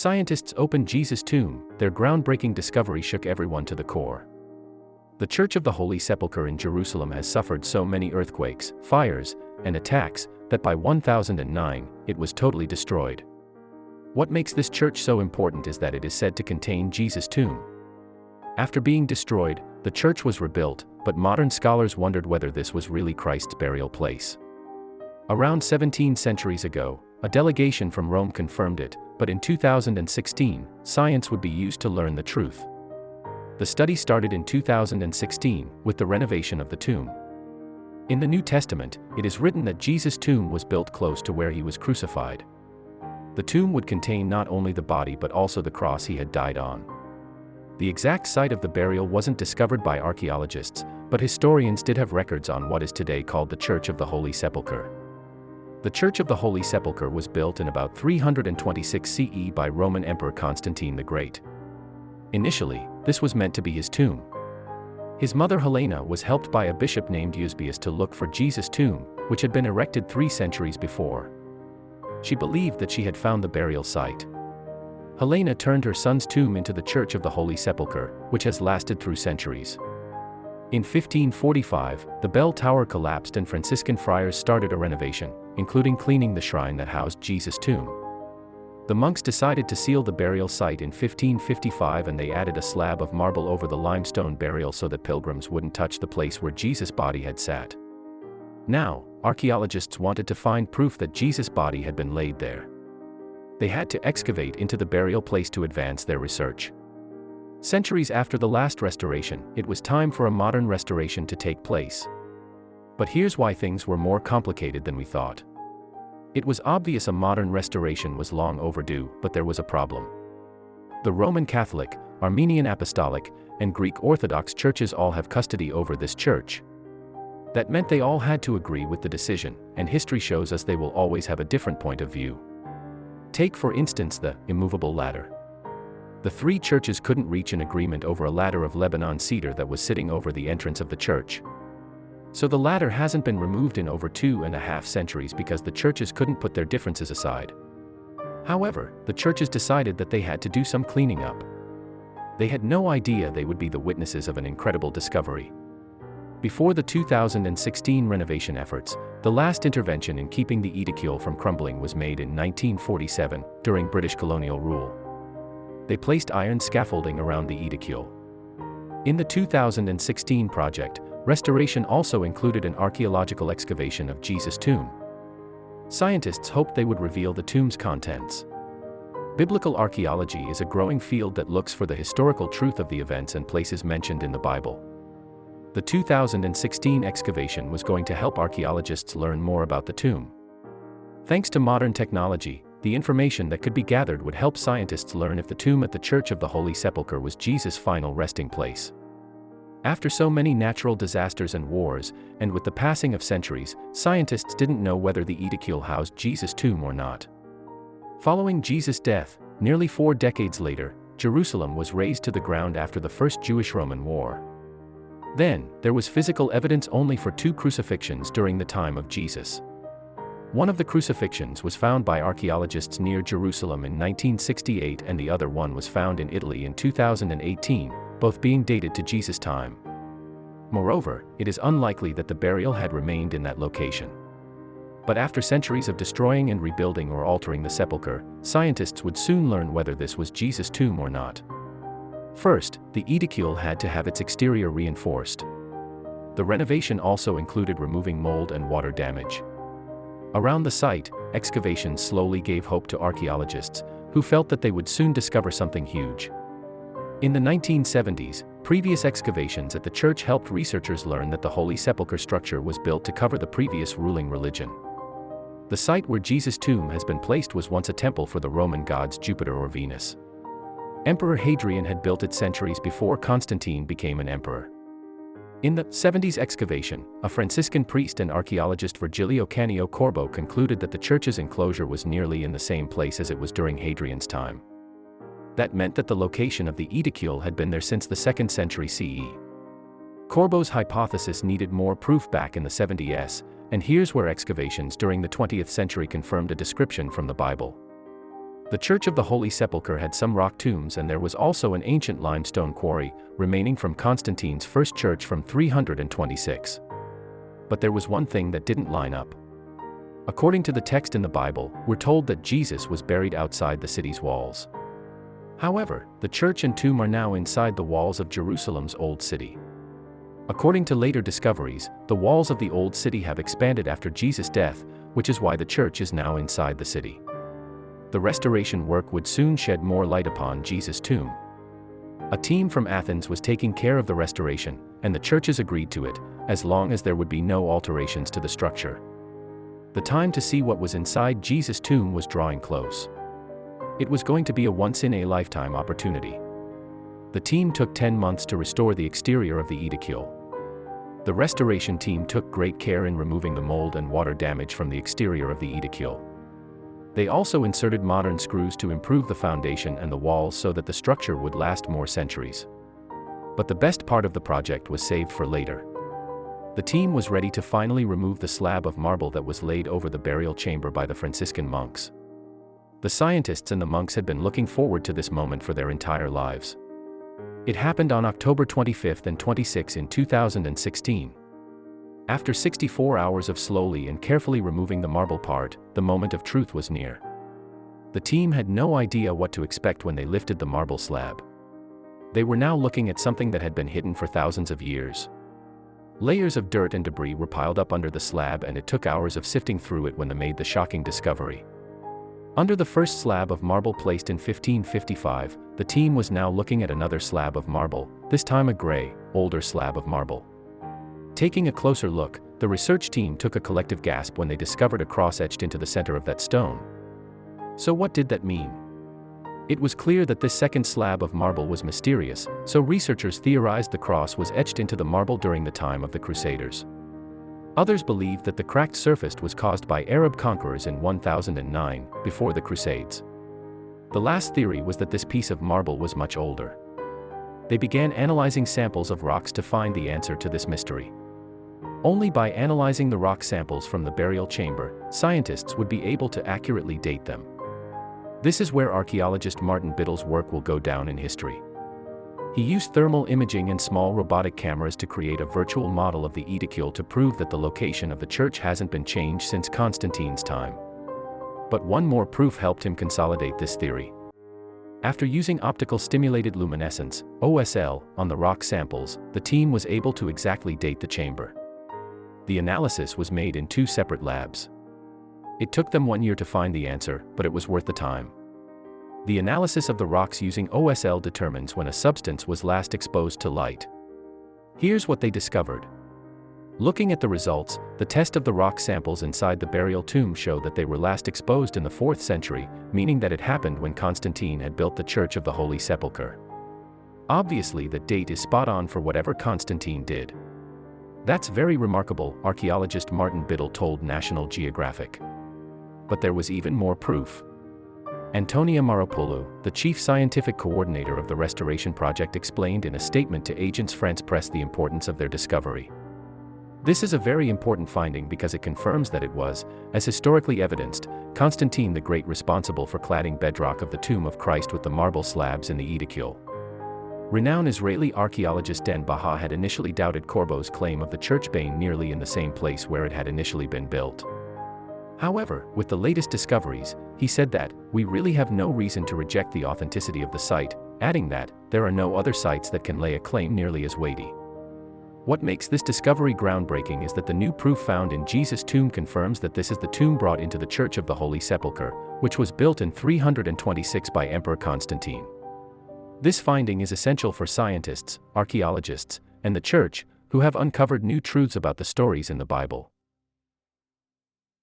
Scientists opened Jesus' tomb. Their groundbreaking discovery shook everyone to the core. The Church of the Holy Sepulchre in Jerusalem has suffered so many earthquakes, fires, and attacks that by 1009, it was totally destroyed. What makes this church so important is that it is said to contain Jesus' tomb. After being destroyed, the church was rebuilt, but modern scholars wondered whether this was really Christ's burial place. Around 17 centuries ago, a delegation from Rome confirmed it, but in 2016, science would be used to learn the truth. The study started in 2016 with the renovation of the tomb. In the New Testament, it is written that Jesus' tomb was built close to where he was crucified. The tomb would contain not only the body but also the cross he had died on. The exact site of the burial wasn't discovered by archaeologists, but historians did have records on what is today called the Church of the Holy Sepulchre. The Church of the Holy Sepulchre was built in about 326 CE by Roman Emperor Constantine the Great. Initially, this was meant to be his tomb. His mother Helena was helped by a bishop named Eusebius to look for Jesus' tomb, which had been erected 3 centuries before. She believed that she had found the burial site. Helena turned her son's tomb into the Church of the Holy Sepulchre, which has lasted through centuries. In 1545, the bell tower collapsed and Franciscan friars started a renovation, including cleaning the shrine that housed Jesus' tomb. The monks decided to seal the burial site in 1555 and they added a slab of marble over the limestone burial so that pilgrims wouldn't touch the place where Jesus' body had sat. Now, archaeologists wanted to find proof that Jesus' body had been laid there. They had to excavate into the burial place to advance their research. Centuries after the last restoration, it was time for a modern restoration to take place. But here's why things were more complicated than we thought. It was obvious a modern restoration was long overdue, but there was a problem. The Roman Catholic, Armenian Apostolic, and Greek Orthodox churches all have custody over this church. That meant they all had to agree with the decision, and history shows us they will always have a different point of view. Take for instance the immovable ladder. The 3 churches couldn't reach an agreement over a ladder of Lebanon cedar that was sitting over the entrance of the church. So the ladder hasn't been removed in over 2.5 centuries because the churches couldn't put their differences aside. However, the churches decided that they had to do some cleaning up. They had no idea they would be the witnesses of an incredible discovery. Before the 2016 renovation efforts, the last intervention in keeping the edicule from crumbling was made in 1947, during British colonial rule. They placed iron scaffolding around the edicule. In the 2016 project, restoration also included an archaeological excavation of Jesus' tomb. Scientists hoped they would reveal the tomb's contents. Biblical archaeology is a growing field that looks for the historical truth of the events and places mentioned in the Bible. The 2016 excavation was going to help archaeologists learn more about the tomb. Thanks to modern technology, the information that could be gathered would help scientists learn if the tomb at the Church of the Holy Sepulchre was Jesus' final resting place. After so many natural disasters and wars, and with the passing of centuries, scientists didn't know whether the edicule housed Jesus' tomb or not. Following Jesus' death, nearly 4 decades later, Jerusalem was razed to the ground after the First Jewish-Roman War. Then, there was physical evidence only for 2 crucifixions during the time of Jesus. One of the crucifixions was found by archaeologists near Jerusalem in 1968 and the other one was found in Italy in 2018, both being dated to Jesus' time. Moreover, it is unlikely that the burial had remained in that location. But after centuries of destroying and rebuilding or altering the sepulchre, scientists would soon learn whether this was Jesus' tomb or not. First, the edicule had to have its exterior reinforced. The renovation also included removing mold and water damage. Around the site, excavations slowly gave hope to archaeologists, who felt that they would soon discover something huge. In the 1970s, previous excavations at the church helped researchers learn that the Holy Sepulchre structure was built to cover the previous ruling religion. The site where Jesus' tomb has been placed was once a temple for the Roman gods Jupiter or Venus. Emperor Hadrian had built it centuries before Constantine became an emperor. In the 70s excavation, a Franciscan priest and archaeologist Virgilio Canio Corbo concluded that the church's enclosure was nearly in the same place as it was during Hadrian's time. That meant that the location of the edicule had been there since the 2nd century CE. Corbo's hypothesis needed more proof back in the 70s, and here's where excavations during the 20th century confirmed a description from the Bible. The Church of the Holy Sepulchre had some rock tombs, and there was also an ancient limestone quarry remaining from Constantine's first church from 326. But there was one thing that didn't line up. According to the text in the Bible, we're told that Jesus was buried outside the city's walls. However, the church and tomb are now inside the walls of Jerusalem's Old City. According to later discoveries, the walls of the Old City have expanded after Jesus' death, which is why the church is now inside the city. The restoration work would soon shed more light upon Jesus' tomb. A team from Athens was taking care of the restoration, and the churches agreed to it, as long as there would be no alterations to the structure. The time to see what was inside Jesus' tomb was drawing close. It was going to be a once-in-a-lifetime opportunity. The team took 10 months to restore the exterior of the edicule. The restoration team took great care in removing the mold and water damage from the exterior of the edicule. They also inserted modern screws to improve the foundation and the walls so that the structure would last more centuries. But the best part of the project was saved for later. The team was ready to finally remove the slab of marble that was laid over the burial chamber by the Franciscan monks. The scientists and the monks had been looking forward to this moment for their entire lives. It happened on October 25 and 26 in 2016. After 64 hours of slowly and carefully removing the marble part, the moment of truth was near. The team had no idea what to expect when they lifted the marble slab. They were now looking at something that had been hidden for thousands of years. Layers of dirt and debris were piled up under the slab, and it took hours of sifting through it when they made the shocking discovery. Under the first slab of marble placed in 1555, the team was now looking at another slab of marble, this time a gray, older slab of marble. Taking a closer look, the research team took a collective gasp when they discovered a cross etched into the center of that stone. So what did that mean? It was clear that this second slab of marble was mysterious, so researchers theorized the cross was etched into the marble during the time of the Crusaders. Others believed that the cracked surface was caused by Arab conquerors in 1009, before the Crusades. The last theory was that this piece of marble was much older. They began analyzing samples of rocks to find the answer to this mystery. Only by analyzing the rock samples from the burial chamber, scientists would be able to accurately date them. This is where archaeologist Martin Biddle's work will go down in history. He used thermal imaging and small robotic cameras to create a virtual model of the edicule to prove that the location of the church hasn't been changed since Constantine's time. But one more proof helped him consolidate this theory. After using optical stimulated luminescence, OSL, on the rock samples, the team was able to exactly date the chamber. The analysis was made in 2 separate labs. It took them 1 year to find the answer, but it was worth the time. The analysis of the rocks using OSL determines when a substance was last exposed to light. Here's what they discovered. Looking at the results, the test of the rock samples inside the burial tomb showed that they were last exposed in the 4th century, meaning that it happened when Constantine had built the Church of the Holy Sepulchre. Obviously, the date is spot on for whatever Constantine did. That's very remarkable, archaeologist Martin Biddle told National Geographic. But there was even more proof. Antonia Maropoulou, the chief scientific coordinator of the restoration project, explained in a statement to Agence France-Presse the importance of their discovery. This is a very important finding because it confirms that it was, as historically evidenced, Constantine the Great responsible for cladding bedrock of the tomb of Christ with the marble slabs in the edicule. Renowned Israeli archaeologist Dan Baha had initially doubted Corbeau's claim of the church being nearly in the same place where it had initially been built. However, with the latest discoveries, he said that, "We really have no reason to reject the authenticity of the site," adding that, "There are no other sites that can lay a claim nearly as weighty." What makes this discovery groundbreaking is that the new proof found in Jesus' tomb confirms that this is the tomb brought into the Church of the Holy Sepulchre, which was built in 326 by Emperor Constantine. This finding is essential for scientists, archaeologists, and the Church, who have uncovered new truths about the stories in the Bible.